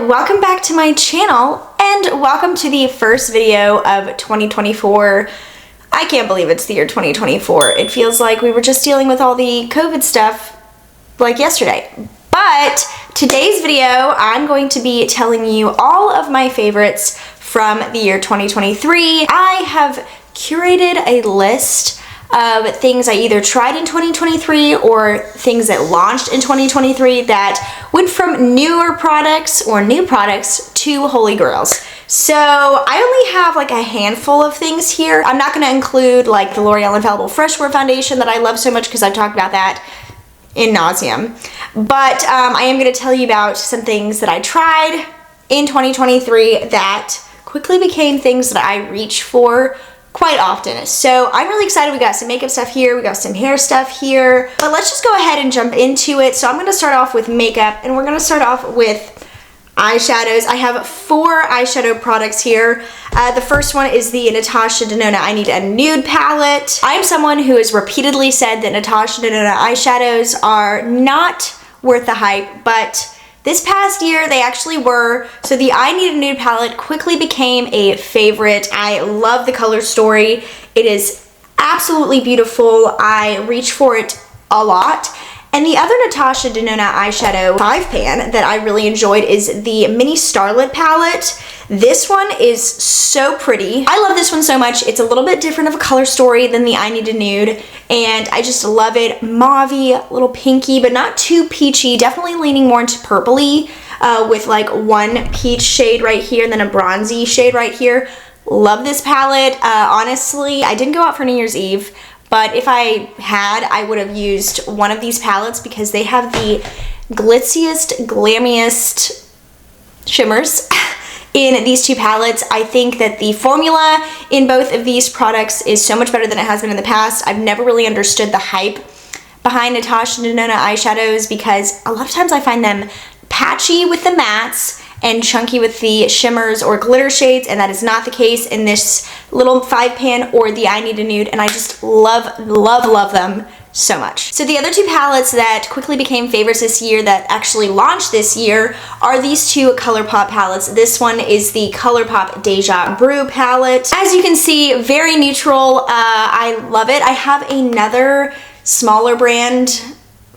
welcome back to my channel and welcome to the first video of 2024. I can't believe it's the year 2024. It feels like we were just dealing with all the COVID stuff like yesterday. But today's video, I'm going to be telling you all of my favorites from the year 2023. I have curated a list of things I either tried in 2023 or things that launched in 2023 that went from newer products or new products to holy grails. So I only have like a handful of things here. I'm not going to include like the L'Oreal Infallible Fresh Wear Foundation that I love so much because I've talked about that in nauseam. But I am going to tell you about some things that I tried in 2023 that quickly became things that I reach for quite often. So I'm really excited. We got some makeup stuff here, we got some hair stuff here, but let's just go ahead and jump into it. So I'm going to start off with makeup, and we're going to start off with eyeshadows. I have 4 eyeshadow products here. The first one is the Natasha Denona I Need a Nude palette. I'm someone who has repeatedly said that Natasha Denona eyeshadows are not worth the hype, but this past year, they actually were. So the I Need a Nude palette quickly became a favorite. I love the color story. It is absolutely beautiful. I reach for it a lot. And the other Natasha Denona eyeshadow 5-pan that I really enjoyed is the mini Starlette palette. This one is so pretty. I love this one so much. It's a little bit different of a color story than the I Need a Nude, and I just love it. Mauvey, a little pinky, but not too peachy. Definitely leaning more into purpley with like one peach shade right here and then a bronzy shade right here. Love this palette. Honestly, I didn't go out for New Year's Eve, but if I had, I would have used one of these palettes because they have the glitziest, glammiest shimmers in these 2 palettes. I think that the formula in both of these products is so much better than it has been in the past. I've never really understood the hype behind Natasha Denona eyeshadows because a lot of times I find them patchy with the mattes and chunky with the shimmers or glitter shades, and that is not the case in this little 5-pan or the I Need a Nude, and I just love, love, love them so much. So the other 2 palettes that quickly became favorites this year that actually launched this year are these 2 Colourpop palettes. This one is the Colourpop Deja Brew palette. As you can see, very neutral. I love it. I have another smaller brand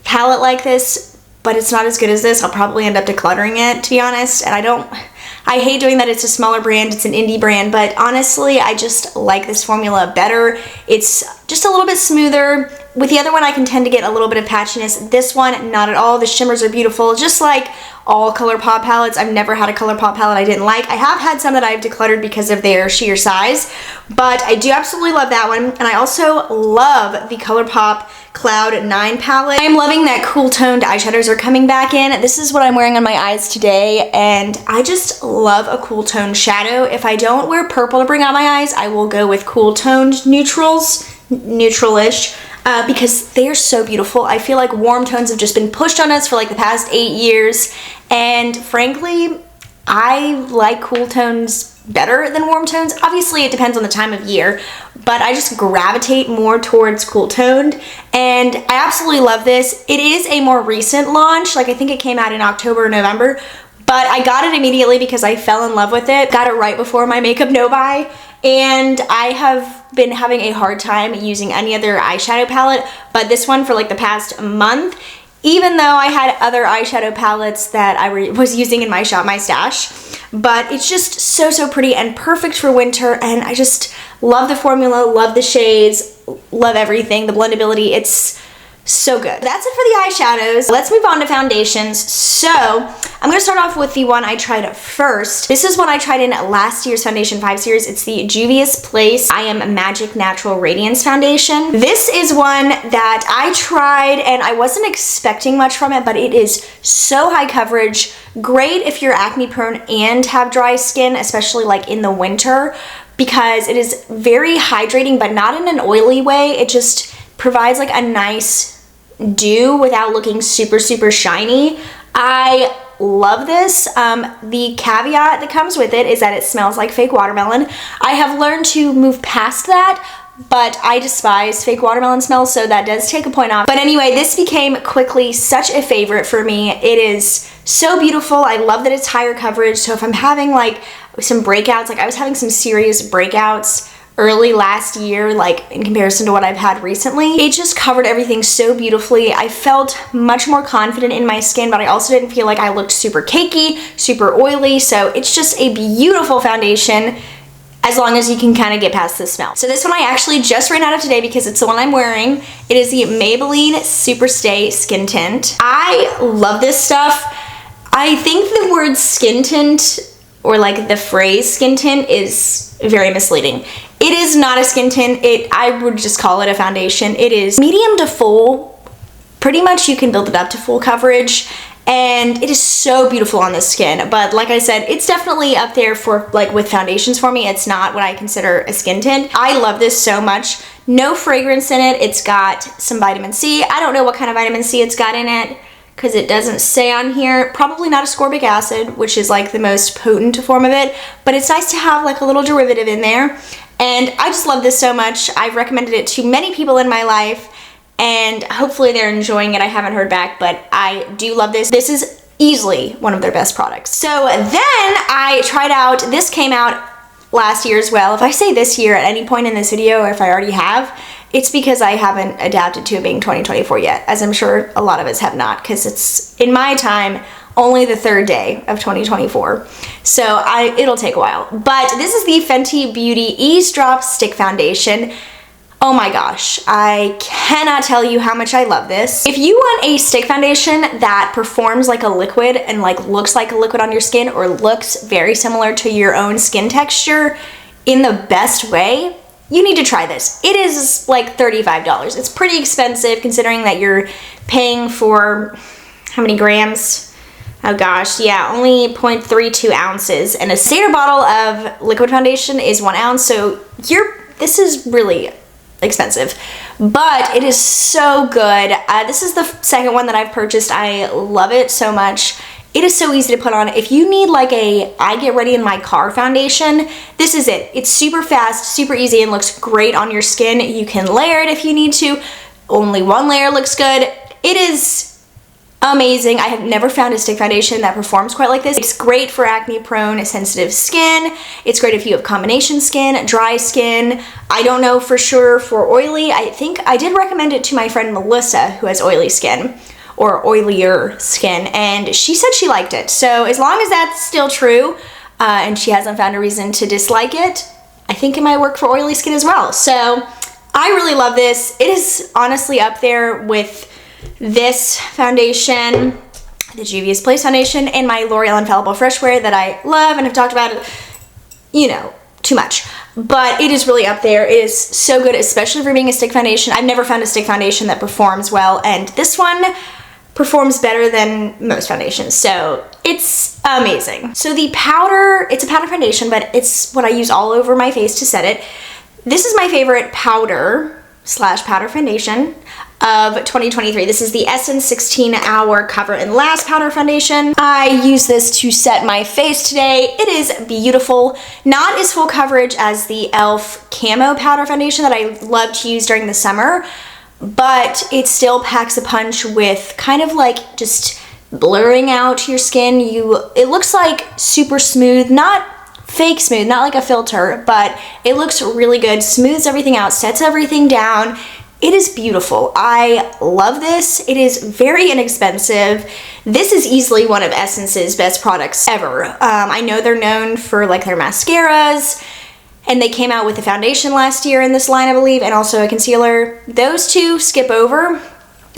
palette like this, but it's not as good as this. I'll probably end up decluttering it, to be honest, and I hate doing that. It's a smaller brand, it's an indie brand, but honestly, I just like this formula better. It's just a little bit smoother. With the other one, I can tend to get a little bit of patchiness. This one, not at all. The shimmers are beautiful, just like all Colourpop palettes. I've never had a Colourpop palette I didn't like. I have had some that I've decluttered because of their sheer size, but I do absolutely love that one, and I also love the Colourpop Cloud 9 palette. I'm loving that cool toned eyeshadows are coming back in. This is what I'm wearing on my eyes today, and I just love a cool toned shadow. If I don't wear purple to bring out my eyes, I will go with cool toned neutrals, neutral-ish, because they're so beautiful. I feel like warm tones have just been pushed on us for like the past 8 years, and frankly, I like cool tones better than warm tones. Obviously, it depends on the time of year, but I just gravitate more towards cool toned, and I absolutely love this. It is a more recent launch. Like, I think it came out in October or November, but I got it immediately because I fell in love with it. Got it right before my makeup no-buy, and I have been having a hard time using any other eyeshadow palette, but this one for like the past month, even though I had other eyeshadow palettes that I was using in my shop, my stash. But it's just so, so pretty and perfect for winter, and I just love the formula, love the shades, love everything, the blendability. It's so good. That's it for the eyeshadows. Let's move on to foundations. So I'm gonna start off with the one I tried first. This is one I tried in last year's Foundation 5 series. It's the Juvia's Place I Am Magic Natural Radiance Foundation. This is one that I tried and I wasn't expecting much from it, but it is so high coverage. Great if you're acne prone and have dry skin, especially like in the winter, because it is very hydrating, but not in an oily way. It just provides like a nice dew without looking super, super shiny. I love this. The caveat that comes with it is that it smells like fake watermelon. I have learned to move past that, but I despise fake watermelon smells, so that does take a point off. But anyway, this became quickly such a favorite for me. It is so beautiful. I love that it's higher coverage, so if I'm having like some breakouts, like I was having some serious breakouts early last year, like in comparison to what I've had recently, it just covered everything so beautifully. I felt much more confident in my skin, but I also didn't feel like I looked super cakey, super oily, so it's just a beautiful foundation as long as you can kind of get past the smell. So this one I actually just ran out of today because it's the one I'm wearing. It is the Maybelline Superstay Skin Tint. I love this stuff. I think the word skin tint, or like the phrase skin tint, is very misleading. It is not a skin tint. I would just call it a foundation. It is medium to full. Pretty much you can build it up to full coverage, and it is so beautiful on the skin. But like I said, it's definitely up there for like with foundations for me. It's not what I consider a skin tint. I love this so much. No fragrance in it. It's got some vitamin C. I don't know what kind of vitamin C it's got in it because it doesn't say on here. Probably not ascorbic acid, which is like the most potent form of it, but it's nice to have like a little derivative in there. And I just love this so much. I've recommended it to many people in my life, and hopefully they're enjoying it. I haven't heard back, but I do love this. This is easily one of their best products. So then I tried out, this came out last year as well. If I say this year at any point in this video, or if I already have, it's because I haven't adapted to it being 2024 yet, as I'm sure a lot of us have not, because it's, in my time, only the third day of 2024. So it'll take a while. But this is the Fenty Beauty Eaze Drop Stick Foundation. Oh my gosh, I cannot tell you how much I love this. If you want a stick foundation that performs like a liquid and like looks like a liquid on your skin, or looks very similar to your own skin texture in the best way, you need to try this. It is like $35. It's pretty expensive considering that you're paying for how many grams? Oh gosh, yeah, only 0.32 ounces. And a standard bottle of liquid foundation is 1 ounce, so this is really expensive, but it is so good. This is the second one that I've purchased. I love it so much. It is so easy to put on. If you need like a I get ready in my car foundation, this is it. It's super fast, super easy, and looks great on your skin. You can layer it if you need to. Only one layer looks good. It is amazing. I have never found a stick foundation that performs quite like this. It's great for acne prone, sensitive skin. It's great if you have combination skin, dry skin. I don't know for sure for oily. I think I did recommend it to my friend Melissa, who has oily skin, or oilier skin, and she said she liked it. So as long as that's still true, and she hasn't found a reason to dislike it, I think it might work for oily skin as well. So I really love this. It is honestly up there with this foundation, the Juvia's Place foundation, and my L'Oreal Infallible Fresh Wear that I love and have talked about it, you know, too much. But it is really up there. It is so good, especially for being a stick foundation. I've never found a stick foundation that performs well, and this one performs better than most foundations, so it's amazing. So the powder, it's a powder foundation, but it's what I use all over my face to set it. This is my favorite powder / powder foundation of 2023. This is the Essence 16 Hour Cover and Last Powder Foundation. I use this to set my face today. It is beautiful. Not as full coverage as the e.l.f. Camo Powder Foundation that I love to use during the summer, but it still packs a punch with kind of like just blurring out your skin. It looks like super smooth, not fake smooth, not like a filter, but it looks really good, smooths everything out, sets everything down. It is beautiful. I love this. It is very inexpensive. This is easily one of Essence's best products ever. I know they're known for like their mascaras, and they came out with a foundation last year in this line, I believe, and also a concealer. Those two skip over.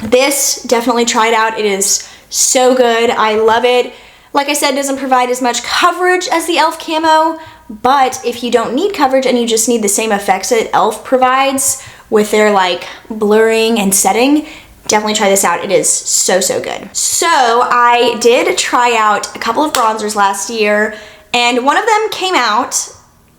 This, definitely try it out. It is so good. I love it. Like I said, it doesn't provide as much coverage as the e.l.f. Camo, but if you don't need coverage and you just need the same effects that e.l.f. provides with their like blurring and setting, definitely try this out. It is so, so good. So I did try out a couple of bronzers last year, and one of them came out,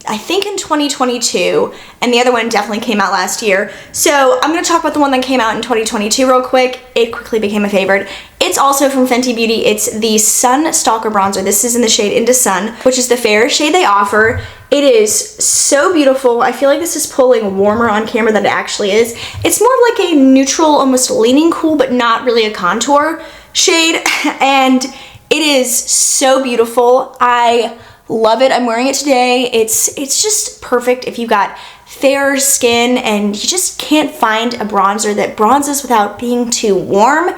I think in 2022, and the other one definitely came out last year. So I'm gonna talk about the one that came out in 2022 real quick. It quickly became a favorite. It's also from Fenty Beauty. It's the Sun Stalk'r Bronzer. This is in the shade Into Sun, which is the fairest shade they offer. It is so beautiful. I feel like this is pulling warmer on camera than it actually is. It's more of like a neutral, almost leaning cool, but not really a contour shade. And it is so beautiful. I love it. I'm wearing it today. It's just perfect if you got fair skin and you just can't find a bronzer that bronzes without being too warm.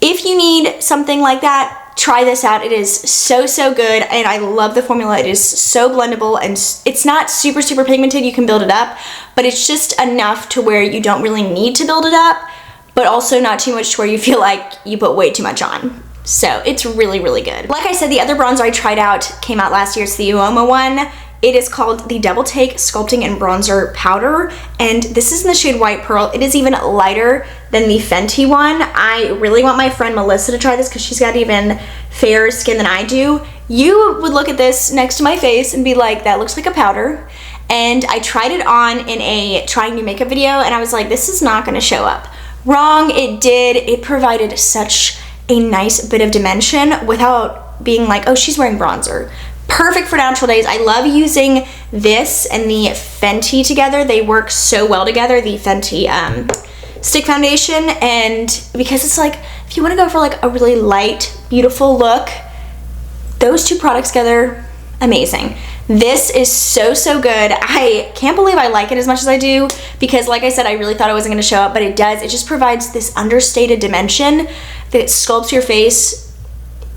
If you need something like that, try this out. It is so good, and I love the formula. It is so blendable, and it's not super pigmented. You can build it up, but it's just enough to where you don't really need to build it up, but also not too much to where you feel like you put way too much on. So it's really good. Like I said, the other bronzer I tried out came out last year. It's the UOMA one. It is called the Double Take Sculpting and Bronzer Powder, and this is in the shade White Pearl. It is even lighter than the Fenty one. I really want my friend Melissa to try this because she's got even fairer skin than I do. You would look at this next to my face and be like, that looks like a powder. And I tried it on in a trying new makeup video, and I was like, this is not gonna show up. Wrong, it did. It provided such a nice bit of dimension without being like, oh, she's wearing bronzer. Perfect for natural days. I love using this and the Fenty together. They work so well together, the Fenty stick foundation, and because it's like, if you want to go for like a really light, beautiful look, those two products together, amazing. This is so good. I can't believe I like it as much as I do because, like I said, I really thought it wasn't going to show up, but it does. It just provides this understated dimension that sculpts your face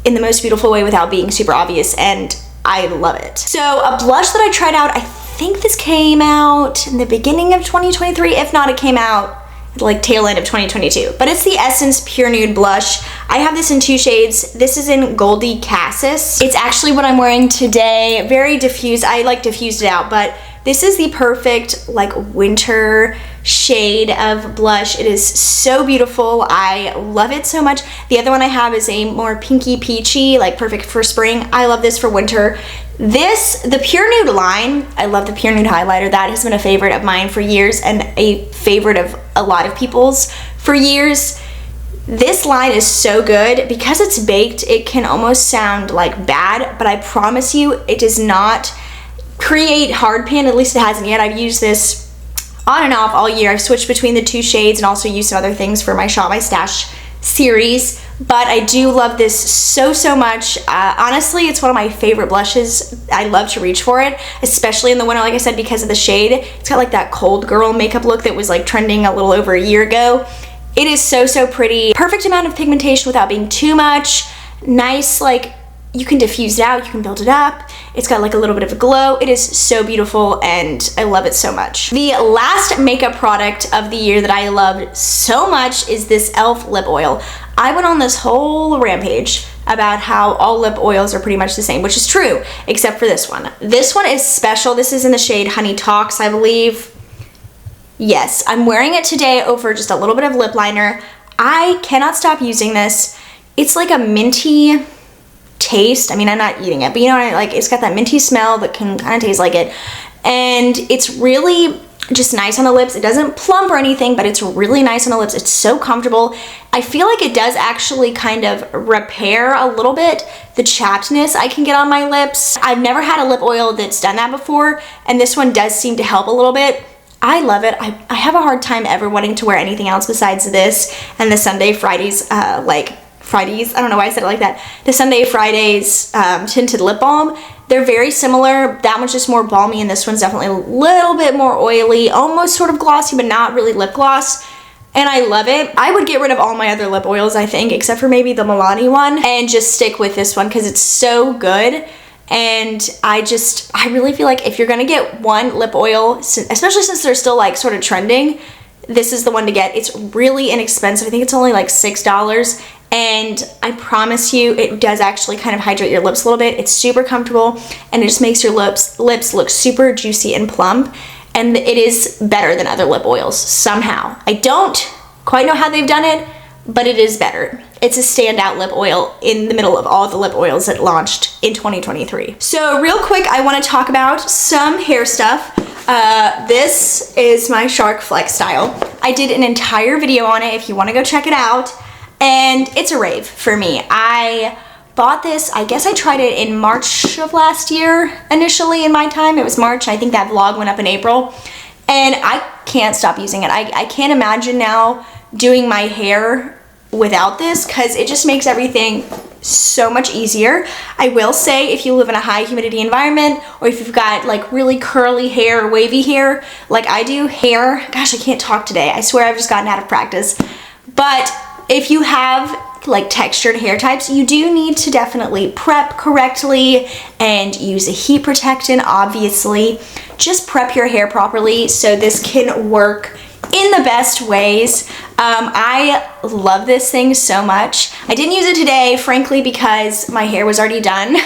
in the most beautiful way without being super obvious, and I love it. So a blush that I tried out, I think this came out in the beginning of 2023. If not, it came out like tail end of 2022. But it's the Essence Pure Nude Blush. I have this in two shades. This is in Goldie Cassis. It's actually what I'm wearing today. Very diffused. I like diffused it out, but this is the perfect like winter shade of blush. It is so beautiful. I love it so much. The other one I have is a more pinky peachy, like perfect for spring. I love this for winter. The Pure Nude line, I love the Pure Nude highlighter. That has been a favorite of mine for years and a favorite of a lot of people's for years. This line is so good. Because it's baked, it can almost sound like bad, but I promise you it does not create hard pan. At least it hasn't yet. I've used this on and off all year. I've switched between the two shades and also used some other things for my Shop My Stash series, but I do love this so much. Honestly, it's one of my favorite blushes. I love to reach for it, especially in the winter, like I said, because of the shade. It's got like that cold girl makeup look that was like trending a little over a year ago. It is so pretty. Perfect amount of pigmentation without being too much. Nice, like, you can diffuse it out, you can build it up. It's got like a little bit of a glow. It is so beautiful and I love it so much. The last makeup product of the year that I loved so much is this e.l.f. lip oil. I went on this whole rampage about how all lip oils are pretty much the same, which is true, except for this one. This one is special. This is in the shade Honey Talks, I believe. Yes, I'm wearing it today over just a little bit of lip liner. I cannot stop using this. It's like a minty taste. I mean, I'm not eating it, but you know what I like, it's got that minty smell that can kind of taste like it, and it's really just nice on the lips. It doesn't plump or anything, but it's really nice on the lips. It's so comfortable. I feel like it does actually kind of repair a little bit the chappedness I can get on my lips. I've never had a lip oil that's done that before, and this one does seem to help a little bit. I love it. I have a hard time ever wanting to wear anything else besides this and the Sunday Fridays, Fridays, I don't know why I said it like that. The Sunday Fridays tinted lip balm. They're very similar. That one's just more balmy and this one's definitely a little bit more oily, almost sort of glossy, but not really lip gloss. And I love it. I would get rid of all my other lip oils, I think, except for maybe the Milani one, and just stick with this one because it's so good. And I really feel like if you're gonna get one lip oil, especially since they're still like sort of trending, this is the one to get. It's really inexpensive. I think it's only like $6. And I promise you, it does actually kind of hydrate your lips a little bit. It's super comfortable and it just makes your lips look super juicy and plump. And it is better than other lip oils somehow. I don't quite know how they've done it, but it is better. It's a standout lip oil in the middle of all the lip oils that launched in 2023. So real quick, I want to talk about some hair stuff. This is my Shark Flexstyle. I did an entire video on it if you want to go check it out. And it's a rave for me. I bought this, I guess I tried it in March of last year initially in my time. It was March. I think that vlog went up in April. And I can't stop using it. I can't imagine now doing my hair without this because it just makes everything so much easier. I will say if you live in a high humidity environment or if you've got like really curly hair or wavy hair like I do, gosh, I can't talk today. I swear I've just gotten out of practice. But if you have like textured hair types, you do need to definitely prep correctly and use a heat protectant, obviously. Just prep your hair properly so this can work in the best ways. I love this thing so much. I didn't use it today, frankly, because my hair was already done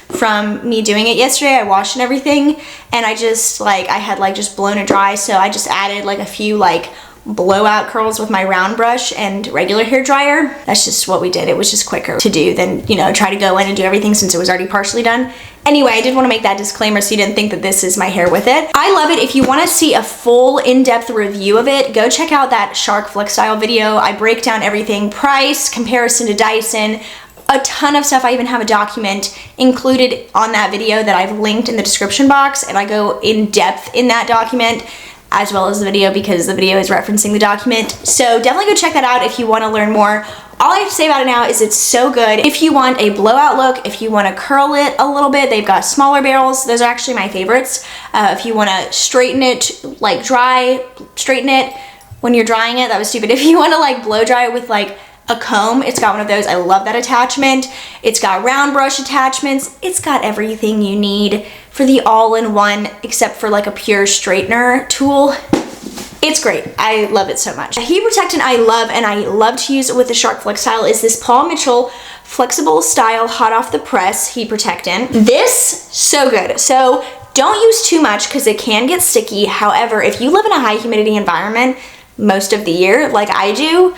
from me doing it yesterday. I washed and everything, and I just like, I had like just blown it dry, so I just added like a few like blowout curls with my round brush and regular hair dryer. That's just what we did. It was just quicker to do than, you know, try to go in and do everything since it was already partially done. Anyway, I did want to make that disclaimer so you didn't think that this is my hair with it. I love it. If you want to see a full in-depth review of it, go check out that Shark Flexstyle video. I break down everything, price, comparison to Dyson, a ton of stuff. I even have a document included on that video that I've linked in the description box, and I go in depth in that document as well as the video because the video is referencing the document. So definitely go check that out if you want to learn more. All I have to say about it now is it's so good. If you want a blowout look, if you want to curl it a little bit, they've got smaller barrels. Those are actually my favorites. If you want to straighten it, like straighten it when you're drying it, that was stupid. If you want to like blow dry it with like a comb, it's got one of those. I love that attachment. It's got round brush attachments. It's got everything you need for the all-in-one except for like a pure straightener tool. It's great. I love it so much. A heat protectant I love, and I love to use it with the Shark Flexstyle, is this Paul Mitchell Flexible Style Hot Off the Press Heat Protectant. This, so good. So don't use too much because it can get sticky. However, if you live in a high humidity environment most of the year, like I do,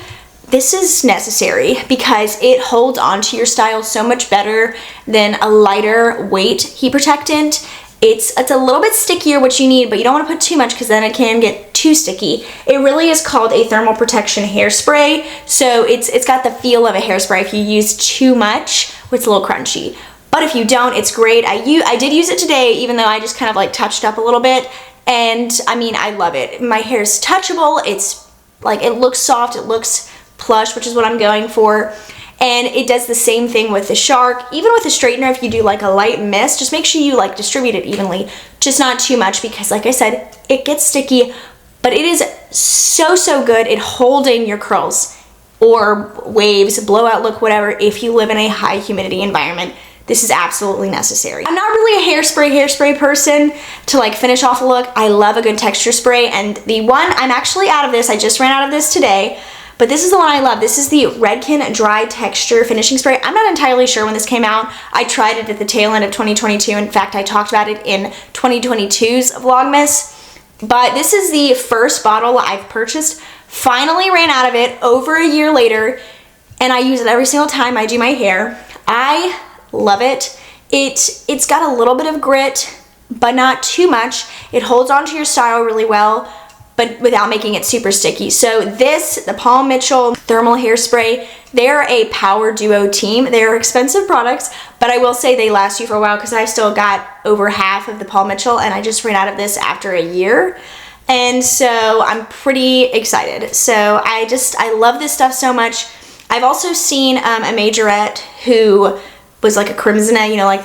this is necessary because it holds onto your style so much better than a lighter weight heat protectant. It's a little bit stickier, which you need, but you don't want to put too much because then it can get too sticky. It really is called a thermal protection hairspray, so it's got the feel of a hairspray. If you use too much, it's a little crunchy. But if you don't, it's great. I did use it today, even though I just kind of like touched up a little bit, and I mean, I love it. My hair is touchable. It's like, it looks soft, it looks plush, which is what I'm going for. And it does the same thing with the Shark. Even with the straightener, if you do like a light mist, just make sure you like distribute it evenly, just not too much, because like I said, it gets sticky, but it is so good at holding your curls or waves, blowout look, whatever, if you live in a high humidity environment. This is absolutely necessary. I'm not really a hairspray person to like finish off a look. I love a good texture spray, and the one, I'm actually out of this. I just ran out of this today. But this is the one I love. This is the Redken Dry Texture Finishing Spray. I'm not entirely sure when this came out. I tried it at the tail end of 2022. In fact, I talked about it in 2022's Vlogmas. But this is the first bottle I've purchased. Finally ran out of it over a year later, and I use it every single time I do my hair. I love it. It's got a little bit of grit, but not too much. It holds onto your style really well, but without making it super sticky. So this, the Paul Mitchell Thermal Hairspray, they're a power duo team. They're expensive products, but I will say they last you for a while because I've still got over half of the Paul Mitchell, and I just ran out of this after a year. And so I'm pretty excited. So I love this stuff so much. I've also seen a majorette who was like a crimsonette, you know, like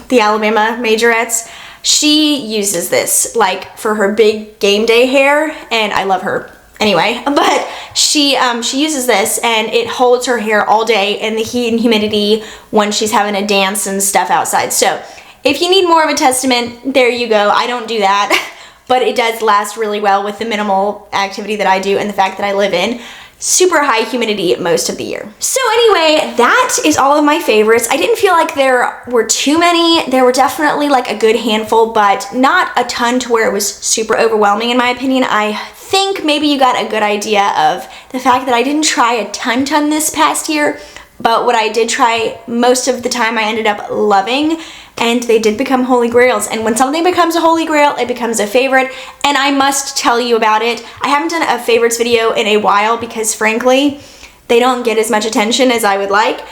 the Alabama majorettes. She uses this like for her big game day hair, and I love her anyway, but she uses this, and it holds her hair all day in the heat and humidity when she's having a dance and stuff outside. So if you need more of a testament, there you go. I don't do that, but it does last really well with the minimal activity that I do and the fact that I live in super high humidity most of the year. So anyway, that is all of my favorites. I didn't feel like there were too many. There were definitely like a good handful, but not a ton to where it was super overwhelming in my opinion. I think maybe you got a good idea of the fact that I didn't try a ton this past year, but what I did try most of the time I ended up loving, and they did become holy grails. And when something becomes a holy grail, it becomes a favorite, and I must tell you about it. I haven't done a favorites video in a while because frankly, they don't get as much attention as I would like,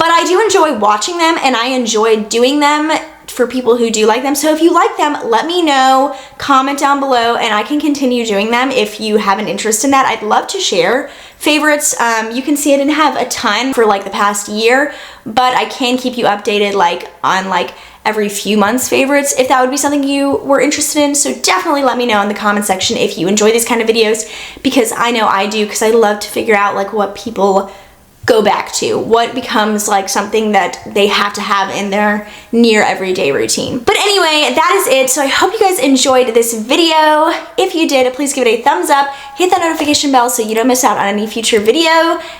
but I do enjoy watching them and I enjoy doing them for people who do like them. So if you like them, let me know, comment down below, and I can continue doing them if you have an interest in that. I'd love to share favorites. You can see I didn't have a ton for like the past year, but I can keep you updated like on like every few months favorites if that would be something you were interested in. So definitely let me know in the comment section if you enjoy these kind of videos, because I know I do, because I love to figure out like what people go back to, what becomes like something that they have to have in their near everyday routine. But anyway, that is it. So I hope you guys enjoyed this video. If you did, please give it a thumbs up, hit that notification bell so you don't miss out on any future video,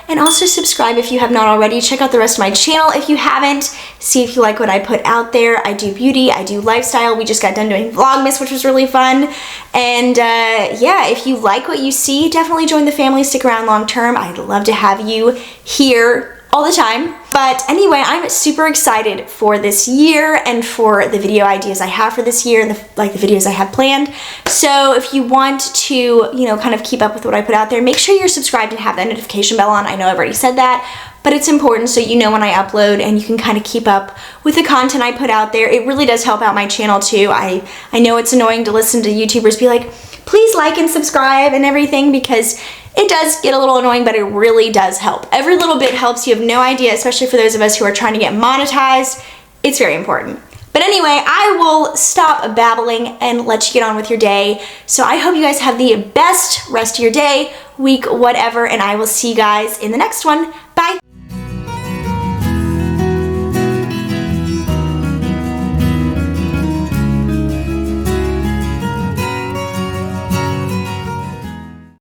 and also subscribe if you have not already. Check out the rest of my channel if you haven't. See if you like what I put out there. I do beauty, I do lifestyle. We just got done doing Vlogmas, which was really fun. And yeah, if you like what you see, definitely join the family, stick around long term. I'd love to have you here all the time. But anyway, I'm super excited for this year and for the video ideas I have for this year and the videos I have planned. So if you want to, you know, kind of keep up with what I put out there, make sure you're subscribed and have that notification bell on. I know I've already said that, but it's important so you know when I upload and you can kind of keep up with the content I put out there. It really does help out my channel too. I know it's annoying to listen to YouTubers be like, please like and subscribe and everything, because it does get a little annoying, but it really does help. Every little bit helps. You have no idea, especially for those of us who are trying to get monetized. It's very important. But anyway, I will stop babbling and let you get on with your day. So I hope you guys have the best rest of your day, week, whatever, and I will see you guys in the next one.